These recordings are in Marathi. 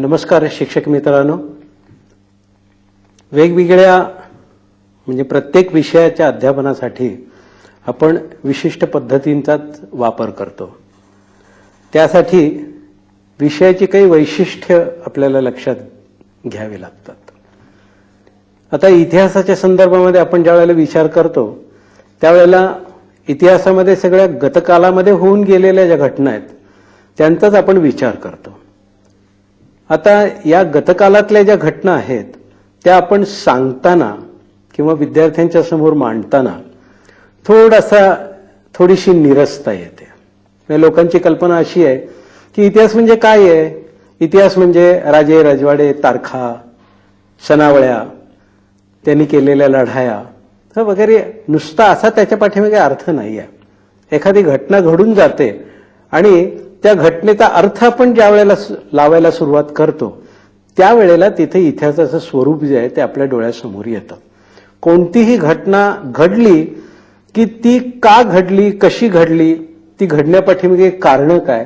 नमस्कार शिक्षक मित्रांनो. वेगवेगळ्या म्हणजे प्रत्येक विषयाच्या अध्यापनासाठी आपण विशिष्ट पद्धतींचाच वापर करतो. त्यासाठी विषयाची काही वैशिष्ट्य आपल्याला लक्षात घ्यावी लागतात. आता इतिहासाच्या संदर्भामध्ये आपण ज्या वेळेला विचार करतो त्यावेळेला इतिहासामध्ये सगळ्या गतकालामध्ये होऊन गेलेल्या ज्या घटना आहेत त्यांचाच आपण विचार करतो. आता या गतकालातल्या ज्या घटना आहेत त्या आपण सांगताना किंवा विद्यार्थ्यांच्या समोर मांडताना थोडीशी निरसता येते. लोकांची कल्पना अशी आहे की इतिहास म्हणजे काय आहे, इतिहास म्हणजे राजे राजवाडे, तारखा, सनावळ्या, त्यांनी केलेल्या लढाया वगैरे, नुसता असा त्याच्या पाठीमागे अर्थ नाही आहे. एखादी घटना घडून जाते आणि त्या घटनेचा अर्थ आपण ज्या वेळेला लावायला सुरुवात करतो त्यावेळेला तिथे इतिहासाचं स्वरूप जे आहे ते आपल्या डोळ्यासमोर येतं. कोणतीही घटना घडली की ती का घडली, कशी घडली, ती घडण्यापाठीमागे कारणं काय,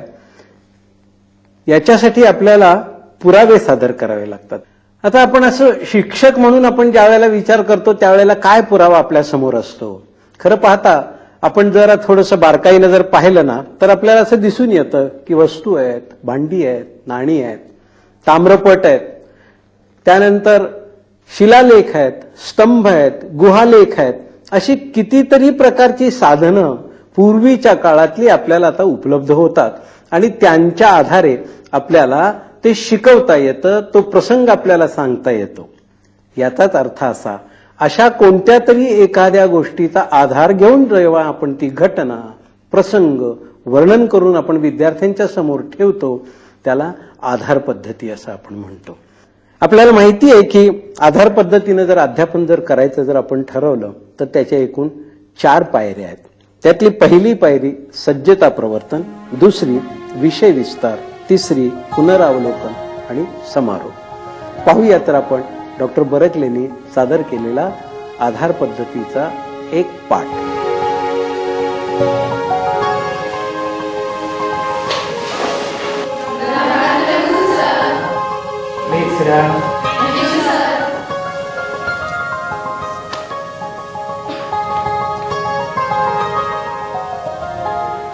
याच्यासाठी आपल्याला पुरावे सादर करावे लागतात. आता आपण असं शिक्षक म्हणून आपण ज्या वेळेला विचार करतो त्यावेळेला काय पुरावा आपल्या समोर असतो. खरं पाहता आपण जरा थोडंसं बारकाईनं जर पाहिलं ना तर आपल्याला असं दिसून येतं की वस्तू आहेत, भांडी आहेत, नाणी आहेत, ताम्रपट आहेत, त्यानंतर शिलालेख आहेत, स्तंभ आहेत, गुहालेख आहेत, अशी कितीतरी प्रकारची साधनं पूर्वीच्या काळातली आपल्याला आता उपलब्ध होतात आणि त्यांच्या आधारे आपल्याला ते शिकवता येतं, तो प्रसंग आपल्याला सांगता येतो. याचाच अर्थ असा, अशा कोणत्या तरी एखाद्या गोष्टीचा आधार घेऊन जेव्हा आपण ती घटना, प्रसंग वर्णन करून आपण विद्यार्थ्यांच्या समोर ठेवतो त्याला आधार पद्धती असं आपण म्हणतो. आपल्याला माहिती आहे की आधार पद्धतीनं जर अध्यापन जर करायचं जर आपण ठरवलं तर त्याच्या एकूण 4 पायऱ्या आहेत. त्यातली पहिली पायरी सज्जता प्रवर्तन, दुसरी विषय विस्तार, तिसरी पुनरावलोकन आणि समारोप. पाहूया तर आपण डॉक्टर बरकलेंनी सादर केलेला आधार पद्धतीचा एक पाठ.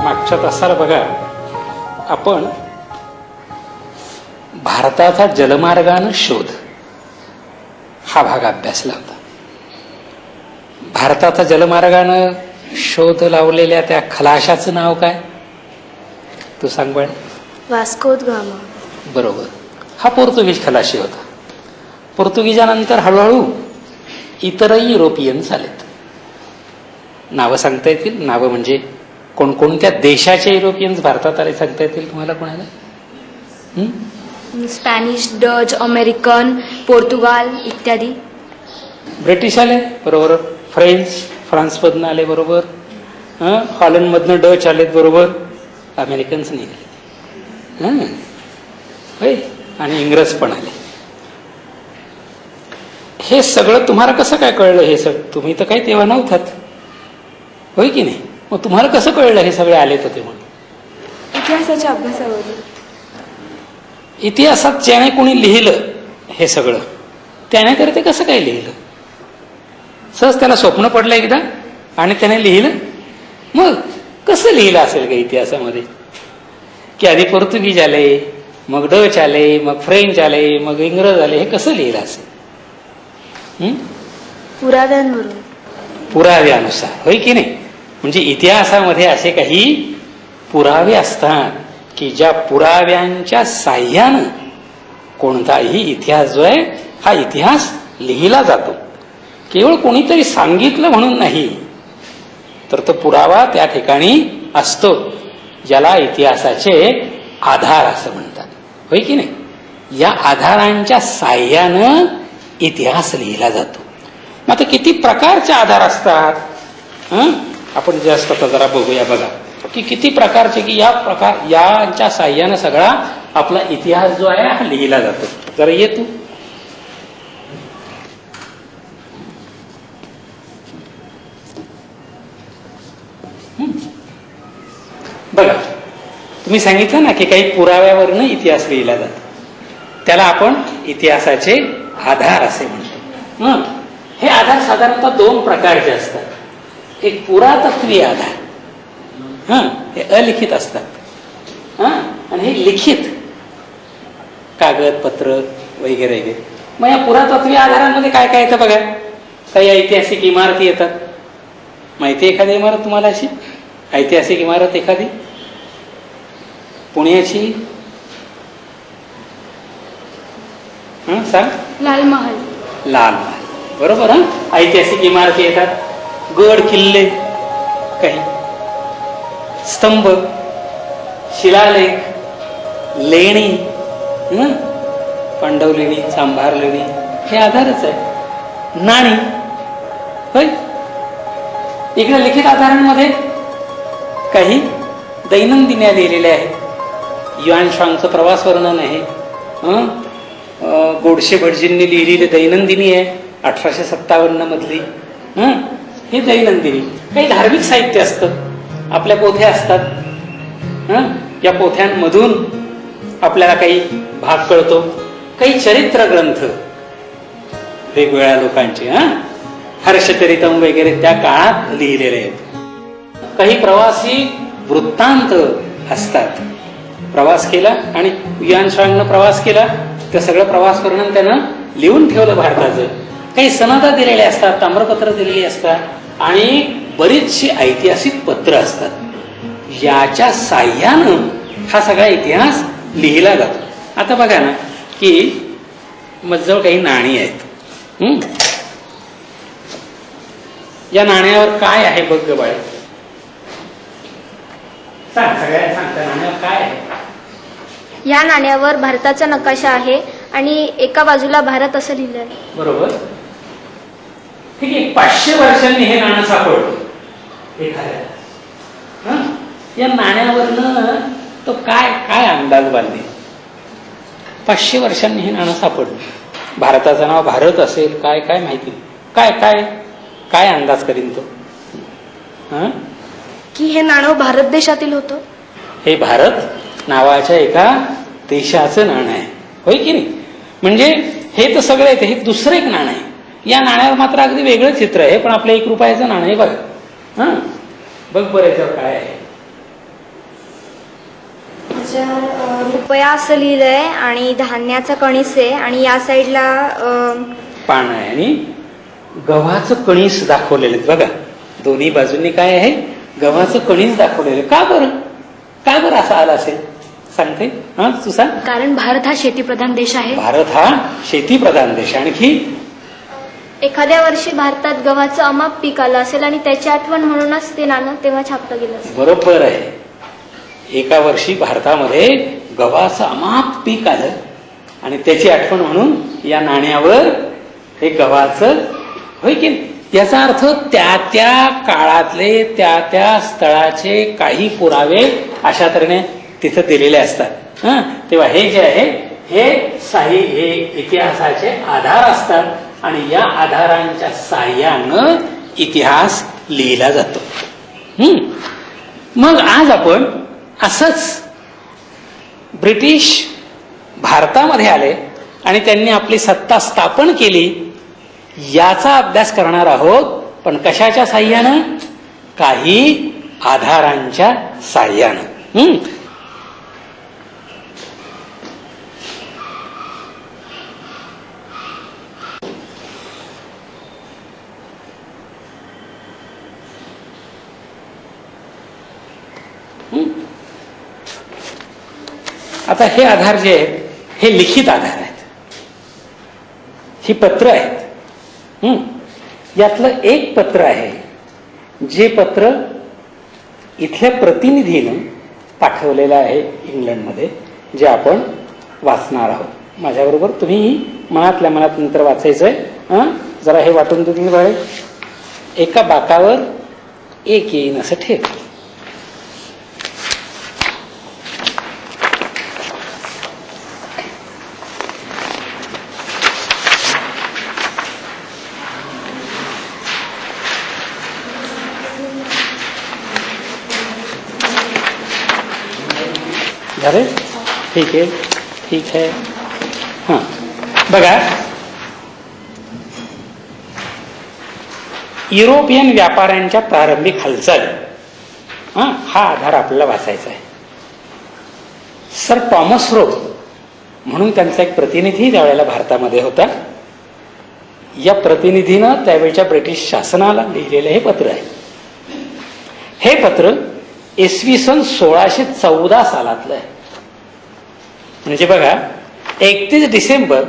मागच्या तासाला बघा आपण भारताचा जलमार्गानं शोध हा भाग अभ्यासला होता. भारताचा जलमार्गानं शोध लावलेल्या त्या खलाशाचं नाव काय, तू सांग बळ. Vasco the gamma. बरोबर, हा पोर्तुगीज खलाशी होता. पोर्तुगीजानंतर हळूहळू इतरही युरोपियन्स आलेत. नावं सांगता येतील? नावं म्हणजे कोणकोणत्या देशाचे युरोपियन्स भारतात आले सांगता येतील तुम्हाला कोणाला? स्पॅनिश, डच, अमेरिकन, पोर्तुगाल इत्यादी. ब्रिटिश आले बरोबर, फ्रान्समधनं आले बरोबर, हॉलंडमधनं डच आलेत बरोबर, अमेरिकन्स निघाले होय, आणि इंग्रज पण आले. हे सगळं तुम्हाला कसं काय कळलं? हे सगळं तुम्ही तर काही तेव्हा नव्हतात होय की नाही? मग तुम्हाला कसं कळलं हे सगळे आलेत होते म्हणून? इतिहासाच्या अभ्यासावरून. इतिहासात ज्याने कोणी लिहिलं हे सगळं त्याने तर ते कसं काय लिहिलं? सहज त्याला स्वप्न पडलं एकदा आणि त्याने लिहिलं. मग कसं लिहिलं असेल का इतिहासामध्ये की आधी पोर्तुगीज आले, मग डच आले, मग फ्रेंच आले, मग इंग्रज आले, हे कसं लिहिलं असेल? पुराव्यांवरून, पुराव्यानुसार होय की नाही? म्हणजे इतिहासामध्ये असे काही पुरावे असतात की ज्या पुराव्यांच्या साह्यानं कोणताही इतिहास जो आहे हा इतिहास लिहिला जातो. केवळ कोणीतरी सांगितलं म्हणून नाही, तर तो पुरावा त्या ठिकाणी असतो, ज्याला इतिहासाचे आधार असं म्हणतात होय की नाही? या आधारांच्या साह्यानं इतिहास लिहिला जातो. मग आता किती प्रकारचे आधार असतात आपण जास्त आता जरा बघूया. बघा की किती प्रकारचे की यांच्या साह्यानं सगळा आपला इतिहास जो आहे हा लिहिला जातो. जरा ये तू. बघा तुम्ही सांगितलं ना की काही पुराव्यावरनं इतिहास लिहिला जातो. त्याला आपण इतिहासाचे आधार असे म्हणतो. हे आधार साधारणतः दोन प्रकारचे असतात. एक पुरातत्वीय आधार, हे अलिखित असतात, आणि हे लिखित कागदपत्र वगैरे वगैरे. मग या पुरातत्वीय आधारांमध्ये काय काय येतं बघा. काही ऐतिहासिक इमारती येतात. माहिती एखादी इमारत तुम्हाला अशी ऐतिहासिक इमारत एखादी पुण्याची? सांग. लाल महल. लाल महल, बरोबर. ऐतिहासिक इमारती येतात. गड किल्ले, काही स्तंभ, शिलालेख, लेणी, पांडवलेणी, चांभार लेणी, हे आधारच आहे. नाणी, होय. इकडे लिखित आधारांमध्ये काही दैनंदिन्या लिहिलेल्या आहेत. युआन शांगचं प्रवास वर्णन आहे. गोडसे भटजींनी लिहिलेली दैनंदिनी आहे 1857 मधली. ही दैनंदिनी. काही धार्मिक साहित्य असतं, आपल्या पोथ्या असतात. या पोथ्यांमधून आपल्याला काही भाग कळतो. काही चरित्र ग्रंथ वेगवेगळ्या लोकांचे, हर्षचरितम वगैरे त्या काळात लिहिलेले आहेत. काही प्रवासी वृत्तांत असतात. प्रवास केला आणि युआन शांगनं प्रवास केला, ते सगळं प्रवास वर्णन त्यानं लिहून ठेवलं भारताचं. काही सनदा दिलेले असतात, ताम्रपत्र दिलेली असतात, आणि बरीचशी ऐतिहासिक पत्र असतात. याच्या साह्यानं हा सगळा इतिहास लिहिला जातो. आता बघा ना की मजजवळ काही नाणी आहेत. या नाण्यावर काय आहे बघ ग बाळे, सांग. सगळ्यांना सांगता नाण्यावर काय आहे? या नाण्यावर भारताचा नकाशा आहे आणि एका बाजूला भारत असं लिहिलं आहे. बरोबर. ठीक आहे. 500 वर्षांनी हे नाणं सापडलं एखाद्या. या नाण्यावरनं तो काय काय अंदाज बांधले. 500 वर्षांनी हे नाणं सापडलं. भारताचं नाव भारत असेल, काय काय माहिती, काय काय काय अंदाज करीन तो? की हे नाणं भारत देशातील होतं. हे भारत नावाच्या एका देशाचं नाणं आहे, होय की नाही? म्हणजे हे तर सगळं येते. हे दुसरं एक नाणं आहे. या नाण्यावर मात्र अगदी वेगळं चित्र आहे, पण आपलं 1 रुपयाचं नाणं आहे बघा. बघ बरं याच्यावर काय आहे. रुपया असं लिहिलंय आणि धान्याचा कणीस आहे, आणि या साईडला पान आहे आणि गव्हाचं कणीस दाखवलेलं आहे बघा. दोन्ही बाजूंनी काय आहे? गव्हाचं कणीस दाखवलेलं आहे. का बरं? का बरं असं आलं असेल सांगते? तू सांग. कारण भारत हा शेतीप्रधान देश आहे. भारत हा शेतीप्रधान देश. आणखी एखाद्या वर्षी भारतात गव्हाचं अमाप पीक आलं असेल आणि त्याची आठवण म्हणूनच ते नाणं तेव्हा छापलं गेलं असेल. बरोबर आहे. एका वर्षी भारतामध्ये गव्हाचं अमाप पीक आलं आणि त्याची आठवण म्हणून या नाण्यावर हे गव्हाचं, होय की नाही? याचा अर्थ त्या त्या काळातले त्या त्या स्थळाचे काही पुरावे अशा तऱ्हेने तिथं दिलेले असतात. तेव्हा हे जे आहे हे इतिहासाचे आधार असतात, आणि या आधारांच्या साह्यानं इतिहास लिहिला जातो. मग आज आपण असंच ब्रिटिश भारतामध्ये आले आणि त्यांनी आपली सत्ता स्थापन केली, याचा अभ्यास करणार आहोत. पण कशाच्या साह्यानं? काही आधारांच्या साह्यानं. आता हे आधार जे आहेत हे लिखित आधार आहेत. ही पत्र आहेत. यातलं एक पत्र आहे जे पत्र इथल्या प्रतिनिधीनं पाठवलेलं आहे इंग्लंडमध्ये, जे आपण वाचणार आहोत. माझ्याबरोबर तुम्ही मनातल्या मनात नंतर वाचायचंय. जरा हे वाटून तुम्ही बघा. एका बाकावर एक येईन असं ठेव. झाले? ठीक आहे, ठीक आहे. हां बघा, युरोपियन व्यापाऱ्यांच्या प्रारंभिक हालचाली, हा आधार आपल्याला वाचायचा आहे. सर टॉमस रो म्हणून त्यांचा एक प्रतिनिधी त्यावेळेला भारतामध्ये होता. या प्रतिनिधीनं त्यावेळच्या ब्रिटिश शासनाला लिहिलेलं हे पत्र आहे. हे पत्र इसवी सन 1614 सालातलं आहे. म्हणजे बघा, 31 डिसेंबर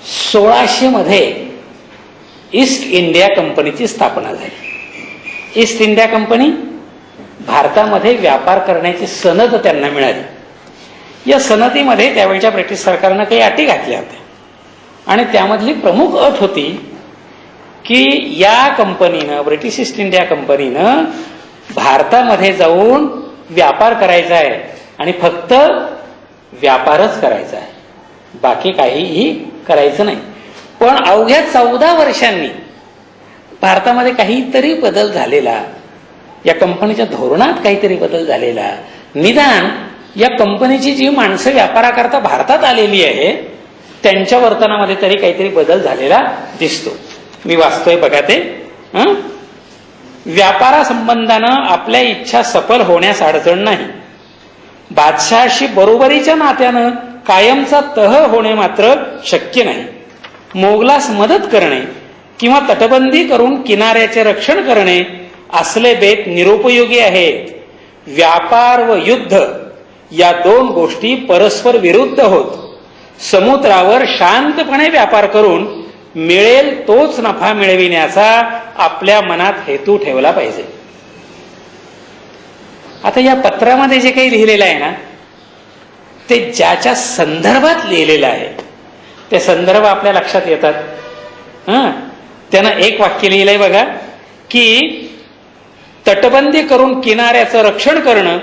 1600 मध्ये ईस्ट इंडिया कंपनीची स्थापना झाली. ईस्ट इंडिया कंपनी भारतामध्ये व्यापार करण्याची सनद त्यांना मिळाली. या सनदीमध्ये त्यावेळच्या ब्रिटिश सरकारनं काही अटी घातल्या होत्या आणि त्यामधली प्रमुख अट होती की या कंपनीनं, ब्रिटिश ईस्ट इंडिया कंपनीनं भारतामध्ये जाऊन व्यापार करायचा आहे आणि फक्त व्यापारच करायचा आहे, बाकी काहीही करायचं नाही. पण अवघ्या 14 वर्षांनी भारतामध्ये काहीतरी बदल झालेला, या कंपनीच्या धोरणात काहीतरी बदल झालेला, निदान या कंपनीची जी माणसं व्यापाराकरता भारतात आलेली आहे त्यांच्या वर्तनामध्ये तरी काहीतरी बदल झालेला दिसतो. मी वाचतोय बघा ते. व्यापारासंबंधानं आपल्या इच्छा सफल होण्यास अडचण नाही. बादशहाशी बरोबरीच्या नात्यानं कायमचा तह होणे मात्र शक्य नाही. मोगलास मदत करणे किंवा तटबंदी करून किनाऱ्याचे रक्षण करणे असले बेत निरुपयोगी आहेत. व्यापार व युद्ध या 2 गोष्टी परस्पर विरुद्ध होत. समुद्रावर शांतपणे व्यापार करून मिळेल तोच नफा मिळविण्याचा आपल्या मनात हेतू ठेवला पाहिजे. आता या पत्रामध्ये जे काही लिहिलेलं आहे ना, ते ज्याच्या संदर्भात लिहिलेलं आहे ते संदर्भ आपल्या लक्षात येतात. त्यानं एक वाक्य लिहिलंय बघा की तटबंदी करून किनाऱ्याचं रक्षण करणं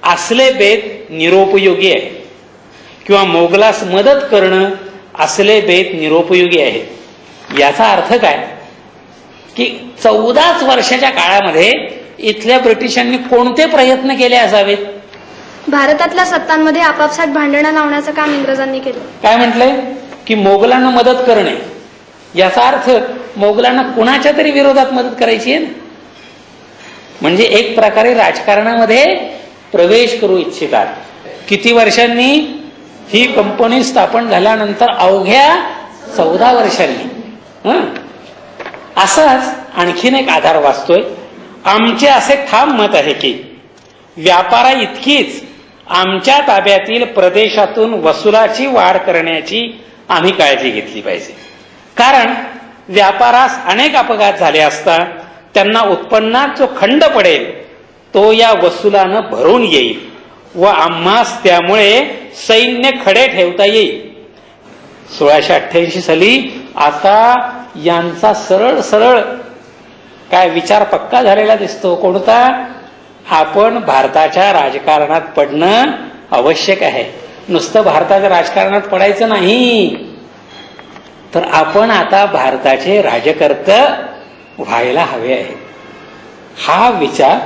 असले बेत निरुपयोगी आहे, किंवा मोगलास मदत करणं असले बेत निरुपयोगी आहे. याचा अर्थ काय की 14 वर्षाच्या काळामध्ये इथल्या ब्रिटिशांनी कोणते प्रयत्न केले असावेत? भारतातल्या सत्तांमध्ये आपापसात भांडणं लावण्याचं काम इंग्रजांनी केलं. काय म्हटलंय की मोगलांना मदत करणे. याचा अर्थ मोगलांना कुणाच्या तरी विरोधात मदत करायची आहे ना, म्हणजे एक प्रकारे राजकारणामध्ये प्रवेश करू इच्छितात. किती वर्षांनी? ही कंपनी स्थापन झाल्यानंतर अवघ्या 14 वर्षांनी. असाच आणखीन एक आधार वाचतोय. आमचे असे ठाम मत आहे की व्यापारा इतकीच आमच्या ताब्यातील प्रदेशातून वसुलाची वाढ करण्याची आम्ही काळजी घेतली पाहिजे. कारण व्यापारास अनेक अपघात झाले असता त्यांना उत्पन्नात जो खंड पडेल तो या वसुलानं भरून येईल व आम्हास त्यामुळे सैन्य खडे ठेवता येईल. 1688 साली आता यांचा सरळ सरळ काय विचार पक्का झालेला दिसतो. कोणता? आपण भारताच्या राजकारणात पडणं आवश्यक आहे. नुसतं भारताच्या राजकारणात पडायचं नाही, तर आपण आता भारताचे राजकर्ते व्हायला हवे आहे. हा विचार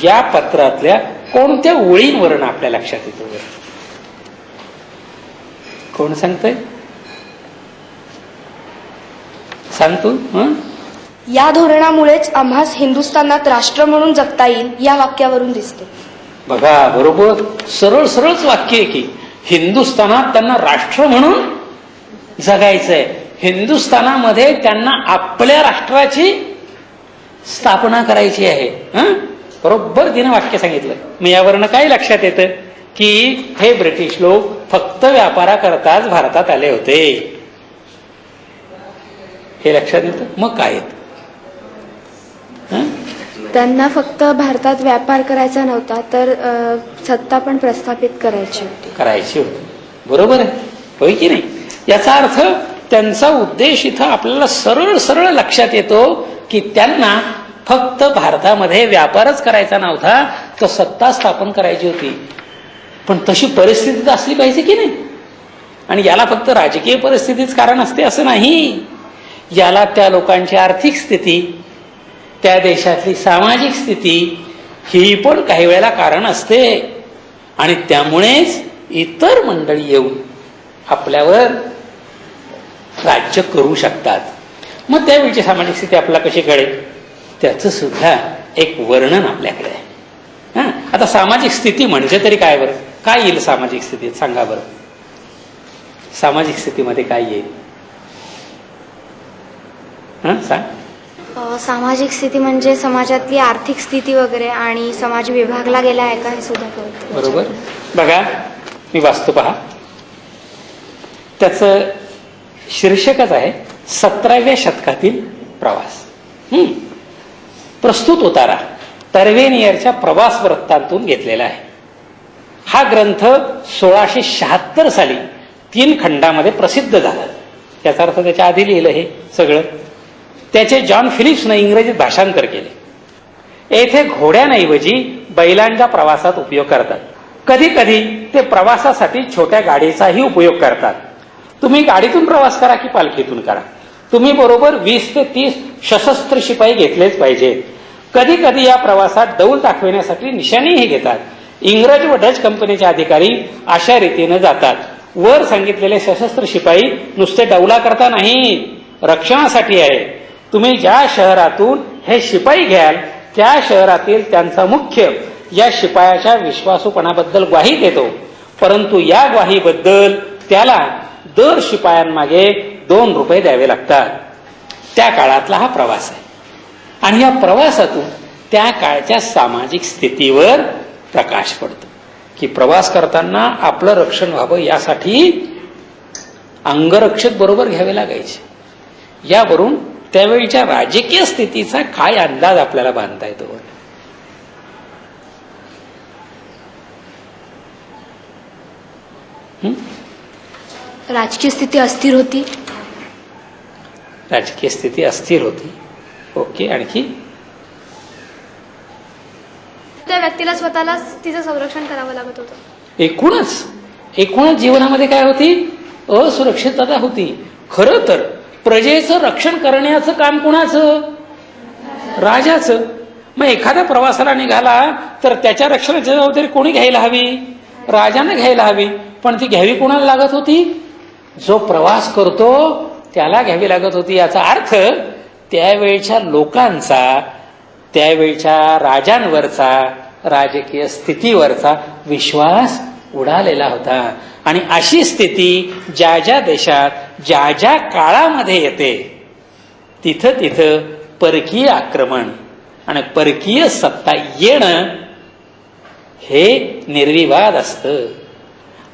या पत्रातल्या कोणत्या ओळींवरून आपल्या लक्षात येतो? कोण सांगतंय? सांगतो. या धोरणामुळेच आम्हास हिंदुस्थानात राष्ट्र म्हणून जगता येईल या वाक्यावरून दिसते. बघा, बरोबर सरळ सरळच वाक्य आहे की हिंदुस्थानात त्यांना राष्ट्र म्हणून जगायचंय. हिंदुस्थानामध्ये त्यांना आपल्या राष्ट्राची स्थापना करायची आहे. बरोबर तिने वाक्य सांगितलं. मग यावरनं काय लक्षात येतं की हे ब्रिटिश लोक फक्त व्यापाराकरताच भारतात आले होते, हे लक्षात येतं. मग काय येतं? त्यांना फक्त भारतात व्यापार करायचा नव्हता, तर सत्ता पण प्रस्थापित करायची होती. बरोबर आहे, होय की नाही? याचा अर्थ त्यांचा उद्देश इथं आपल्याला सरळ सरळ लक्षात येतो की त्यांना फक्त भारतामध्ये व्यापारच करायचा नव्हता, तर सत्ता स्थापन करायची होती. पण तशी परिस्थिती तर असली पाहिजे की नाही? आणि याला फक्त राजकीय परिस्थितीच कारण असते असं नाही. याला त्या लोकांची आर्थिक स्थिती, त्या देशातली सामाजिक स्थिती ही पण काही वेळेला कारण असते. आणि त्यामुळेच इतर मंडळी येऊन आपल्यावर राज्य करू शकतात. मग त्यावेळची सामाजिक स्थिती आपल्याला कशी कळेल, त्याचं सुद्धा एक वर्णन आपल्याकडे आहे. आता सामाजिक स्थिती म्हणजे तरी काय बरं, काय येईल सामाजिक स्थितीत सांगा बरं. सामाजिक स्थितीमध्ये काय येईल सांग. सामाजिक स्थिती म्हणजे समाजातली आर्थिक स्थिती वगैरे आणि समाज विभागला गेला आहे का हे सुद्धा कळतं. बरोबर. बघा मी वाचतो पहा, त्याचं शीर्षकच आहे 17व्या शतकातील प्रवास. प्रस्तुत उतारा टर्वेनियरच्या प्रवास वृत्तांतून घेतलेला आहे. हा ग्रंथ 1676 साली 3 खंडामध्ये प्रसिद्ध झाला. याचा अर्थ त्याच्या आधी लिहिलं हे सगळं. त्याचे जॉन फिलिप्सनं इंग्रजीत भाषांतर केले. येथे घोड्यांऐवजी बैलांच्या प्रवासात उपयोग करतात. कधी कधी ते प्रवासासाठी छोट्या गाडीचाही उपयोग करतात. तुम्ही गाडीतून प्रवास करा की पालखीतून करा, तुम्ही बरोबर 20 ते 30 सशस्त्र शिपाई घेतलेच पाहिजेत. कधी कधी या प्रवासात डौल दाखविण्यासाठी निशाणीही घेतात. इंग्रज व डच कंपनीचे अधिकारी अशा रीतीने जातात. वर सांगितलेले सशस्त्र शिपाई नुसते डौला करता नाही, रक्षणासाठी आहे. तुम्ही ज्या शहरातून हे शिपाई घ्याल त्या शहरातील त्यांचा मुख्य या शिपायाच्या विश्वासूपणाबद्दल ग्वाही देतो, परंतु या ग्वाहीबद्दल त्याला दर शिपायांमागे 2 रुपये द्यावे लागतात. त्या काळातला हा प्रवास आहे आणि या प्रवासातून त्या काळच्या सामाजिक स्थितीवर प्रकाश पडतो की प्रवास करताना आपलं रक्षण व्हावं यासाठी अंगरक्षक बरोबर घ्यावे लागायचे. यावरून त्यावेळीच्या राजकीय स्थितीचा काय अंदाज आपल्याला बांधता येतो. राजकीय स्थिती अस्थिर होती. राजकीय स्थिती अस्थिर होती. ओके. आणखी त्या व्यक्तीला स्वतःलाच तिचं संरक्षण करावं लागत होतं. एकूणच जीवनामध्ये काय होती, असुरक्षितता होती. खरं तर प्रजेचं रक्षण करण्याचं काम कुणाचं, राजाचं. मग एखाद्या प्रवासाला निघाला तर त्याच्या रक्षणाची जबाबदारी कोणी घ्यायला हवी, राजाने घ्यायला हवी. पण ती घ्यावी कोणाला लागत होती, जो प्रवास करतो त्याला घ्यावी लागत होती. याचा अर्थ त्यावेळच्या लोकांचा, त्यावेळच्या राजांवरचा, राजकीय स्थितीवरचा विश्वास उडालेला होता. आणि अशी स्थिती ज्या ज्या देशात ज्या ज्या काळामध्ये येते तिथं तिथं परकीय आक्रमण आणि परकीय सत्ता येणं हे निर्विवाद असतं.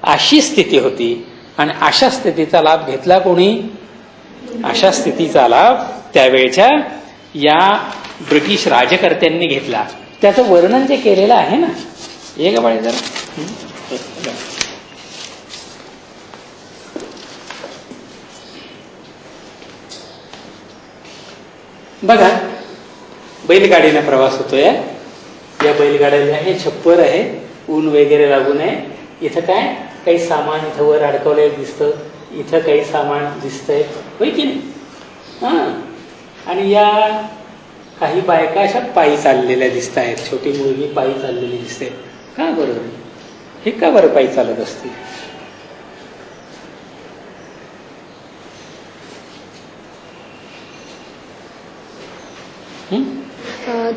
अशी स्थिती होती आणि अशा स्थितीचा लाभ घेतला कोणी, अशा स्थितीचा लाभ त्यावेळच्या या ब्रिटिश राजकर्त्यांनी घेतला. त्याचं वर्णन जे केलेलं आहे ना, हे का बाळे जरा बघा. बैलगाडीने प्रवास होतोय. या बैलगाड्याला हे छप्पर आहे, ऊन वगैरे लागू नये. इथं काय काही सामान इथं वर अडकवलेलं दिसतं, इथं काही सामान दिसतंय, होय की नाही. आणि या काही बायका अशा पायी चाललेल्या दिसत आहेत. छोटी मुलगी पायी चाललेली दिसते. का बरं हे का बरं पायी चालत असते.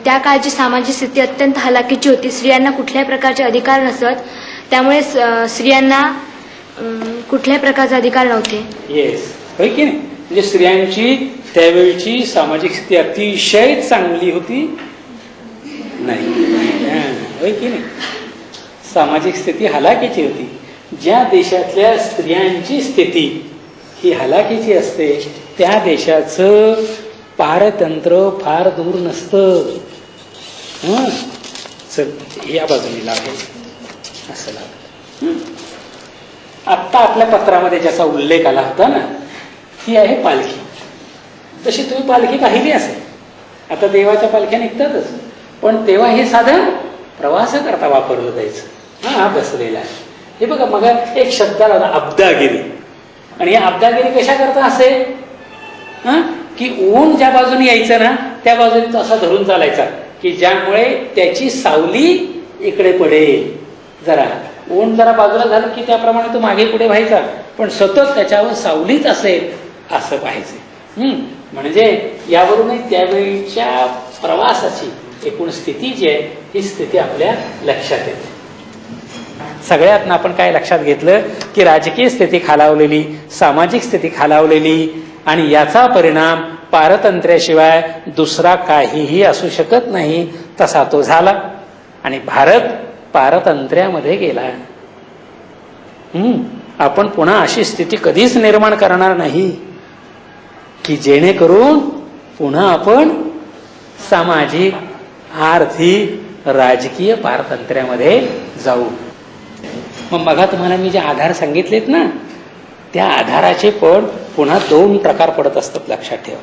त्या काळची सामाजिक स्थिती अत्यंत हलाखीची होती. स्त्रियांना कुठल्याही प्रकारचे अधिकार नसत, त्यामुळे स्त्रियांना कुठल्याही प्रकारचे अधिकार नव्हते. येस, होय की नाही. म्हणजे स्त्रियांची त्यावेळची सामाजिक स्थिती अतिशय चांगली होती नाही, होय की नाही. सामाजिक स्थिती हलाखीची होती. ज्या देशातल्या स्त्रियांची स्थिती ही हलाखीची असते त्या देशाचं पारतंत्र फार दूर नसतं. चल या बाजूने लाव, असं लाव. आत्ता आपल्या पत्रामध्ये ज्याचा उल्लेख आला होता ना, ती आहे पालखी. तशी तुम्ही पालखी पाहिली असेल. आता देवाच्या पालख्या निघतातच, पण तेव्हा हे साधन प्रवासाकरता वापरलं जायचं. हा बसलेला आहे. हे बघा, मग एक शब्द आला अब्दागिरी. आणि या अब्दागिरी कशा करता असे की ऊन ज्या बाजूने यायचं ना त्या बाजूने तो असा धरून चालायचा की ज्यामुळे त्याची सावली इकडे पडेल. जरा ऊन जरा बाजूला झालं की त्याप्रमाणे तो मागे पुढे व्हायचा पण सतत त्याच्यावर सावलीच असेल असं पाहिजे. म्हणजे यावरूनच त्यावेळीच्या प्रवासाची एकूण स्थिती जी आहे ही स्थिती आपल्या लक्षात येते. सगळ्यातनं आपण काय लक्षात घेतलं की राजकीय स्थिती खालावलेली, सामाजिक स्थिती खालावलेली, आणि याचा परिणाम पारतंत्र्याशिवाय दुसरा काहीही असू शकत नाही तसा तो झाला आणि भारत पारतंत्र्यामध्ये गेला. आपण पुन्हा अशी स्थिती कधीच निर्माण करणार नाही की जेणेकरून पुन्हा आपण सामाजिक, आर्थिक, राजकीय पारतंत्र्यामध्ये जाऊ. मग तुम्हाला मी जे आधार सांगितलेत ना, त्या आधाराचे पण पुन्हा 2 प्रकार पडत असतात, लक्षात ठेवा.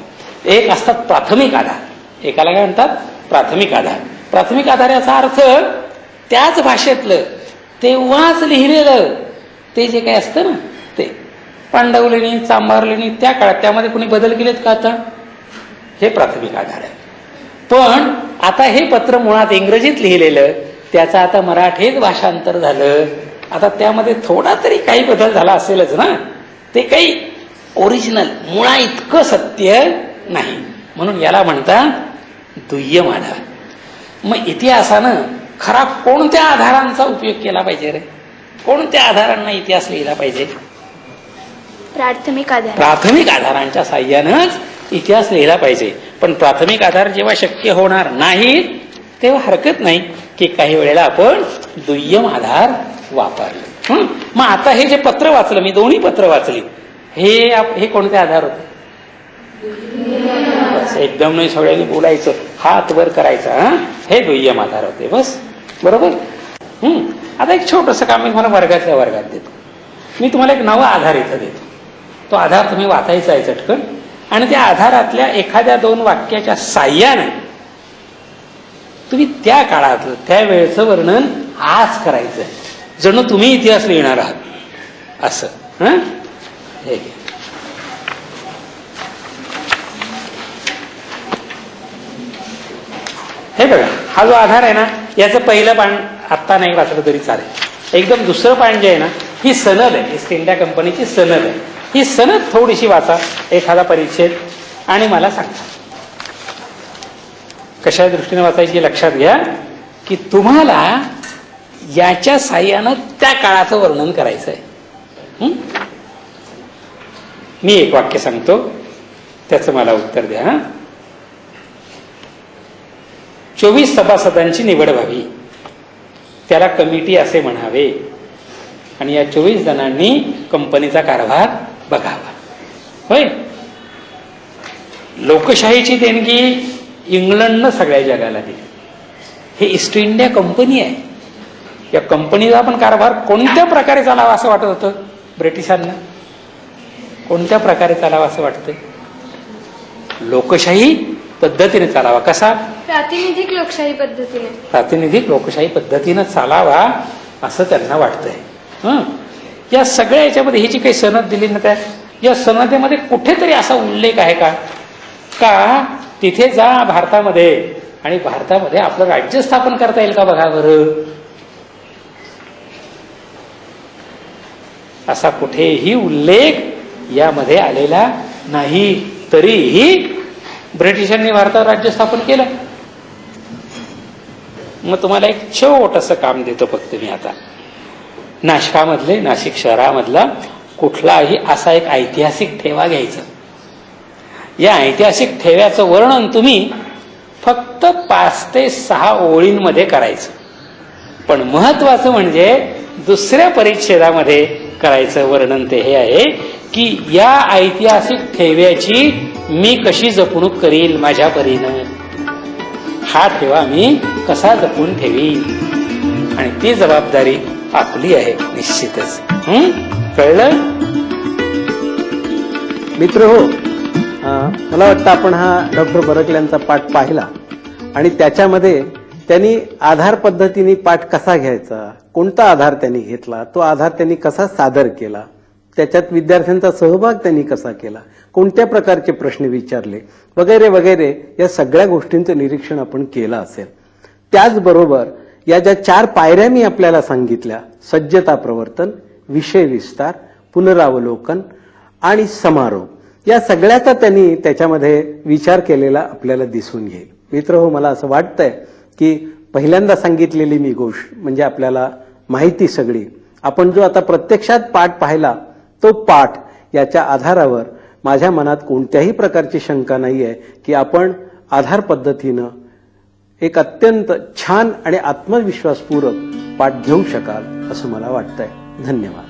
एक असतात प्राथमिक आधार. एकाला काय म्हणतात? प्राथमिक आधार. प्राथमिक आधार याचा अर्थ त्याच भाषेतलं तेव्हाच लिहिलेलं ते जे काही असतं ना, ते पांडवलेणी, चांभारलेणी त्या काळात, त्यामध्ये कोणी बदल केलेत का आता? हे प्राथमिक आधार आहे. पण आता हे पत्र मुळात इंग्रजीत लिहिलेलं, त्याचं आता मराठीत भाषांतर झालं. आता त्यामध्ये थोडा तरी काही बदल झाला असेलच ना, ते काही ओरिजिनल मुळा इतकं सत्य नाही, म्हणून याला म्हणतात दुय्यम आधार. मग इतिहासानं खरा कोणत्या आधारांचा उपयोग केला पाहिजे रे? कोणत्या आधारांना इतिहास लिहिला पाहिजे? प्राथमिक आधार. प्राथमिक आधारांच्या साह्यानंच इतिहास लिहिला पाहिजे. पण प्राथमिक आधार जेव्हा शक्य होणार नाही तेव्हा हरकत नाही की काही वेळेला आपण दुय्यम आधार वापरले. मग आता हे जे पत्र वाचलं मी, 2 पत्र वाचली, हे कोणते आधार होते? बस, एकदम नाही सगळ्यांनी बोलायचं, हात वर करायचा, हे दुय्यम आधार होते. बस, बरोबर. आता एक छोटंसं काम मी तुम्हाला वर्गातल्या वर्गात देतो. मी तुम्हाला एक नवा आधार इथं देतो. तो आधार तुम्ही वाचायचा आहे चटकन, आणि त्या आधारातल्या एखाद्या 2 वाक्याच्या साह्याने तुम्ही त्या काळातलं, त्या वेळचं वर्णन आज करायचं, जणू तुम्ही इतिहास लिहिणार आहात असं. हे घ्या. हे बघा, हा जो आधार आहे ना, याचं पहिलं पान आत्ता नाही वाचलं तरी चालेल. एकदम दुसरं पान जे आहे ना, ही सनद आहे, ईस्ट इंडिया कंपनीची सनद आहे. ही सनद थोडीशी वाचा, एखादा परिच्छेद, आणि मला सांगा कशा दृष्टीने वाचायची. लक्षात घ्या की तुम्हाला याच्या साह्यानं त्या काळाचं वर्णन करायचं आहे. मी एक वाक्य सांगतो, त्याचं मला उत्तर द्या. 24 सभासदांची निवड व्हावी, त्याला कमिटी असे म्हणावे, आणि या 24 जणांनी कंपनीचा कारभार बघावा. होय, लोकशाहीची देणगी इंग्लंडनं सगळ्या जगाला दिली. हे ईस्ट इंडिया कंपनी आहे. या कंपनीचा पण कारभार कोणत्या प्रकारे चालावा असं वाटत होतं ब्रिटिशांना? कोणत्या प्रकारे चालावा असं वाटतं? लोकशाही पद्धतीने चालावा. कसा? प्रातिनिधिक लोकशाही पद्धतीने. प्रातिनिधिक लोकशाही पद्धतीनं चालावा असं त्यांना वाटतंय. या सगळ्या याच्यामध्ये ही जी काही सनद दिली ना, त्या या सनदेमध्ये कुठेतरी असा उल्लेख आहे का तिथे जा भारतामध्ये आणि भारतामध्ये आपलं राज्य स्थापन करता येईल का बघा बरं? असा कुठेही उल्लेख यामध्ये आलेला नाही. तरीही ब्रिटिशांनी भारतावर राज्य स्थापन केलं. मग तुम्हाला एक छोटंसं काम देतो फक्त मी आता. नाशिकामधले, नाशिक शहरामधला कुठलाही असा एक ऐतिहासिक ठेवा घ्यायचा. या ऐतिहासिक ठेव्याचं वर्णन तुम्ही फक्त 5 ते 6 ओळींमध्ये करायचं. पण महत्वाचं म्हणजे दुसऱ्या परिच्छेदामध्ये करायचं वर्णन ते हे आहे की या ऐतिहासिक ठेव्याची मी कशी जपणूक करील माझ्या परीनं. हा ठेवा मी कसा जपून ठेवीन, आणि ती जबाबदारी आपली आहे निश्चितच. कळलं मित्र हो? मला वाटतं आपण हा डॉक्टर बरकल्यांचा पाठ पाहिला, आणि त्याच्यामध्ये त्यांनी आधार पद्धतीने पाठ कसा घ्यायचा, कोणता आधार त्यांनी घेतला, तो आधार त्यांनी कसा सादर केला, त्याच्यात विद्यार्थ्यांचा सहभाग त्यांनी कसा केला, कोणत्या प्रकारचे प्रश्न विचारले वगैरे वगैरे, या सगळ्या गोष्टींचं निरीक्षण आपण केलं असेल. त्याचबरोबर या ज्या 4 पायऱ्या मी आपल्याला सांगितल्या, सज्जता प्रवर्तन, विषय विस्तार, पुनरावलोकन आणि समारोप या सगळ्याचा त्यांनी त्याच्यामध्ये विचार केलेला आपल्याला दिसून येईल. मित्रहो, मला असं वाटतंय की पहिल्यांदा सांगितलेली मी गोष्ट म्हणजे आपल्याला माहिती सगळी आपण जो आता प्रत्यक्षात पाठ पाहिला तो पाठ याच्या आधारावर माझ्या मनात कोणत्याही प्रकारची शंका नाहीये की आपण आधार पद्धतीनं एक अत्यंत छान आणि आत्मविश्वासपूर्वक पाठ घेऊ शकाल असं मला वाटतंय. धन्यवाद.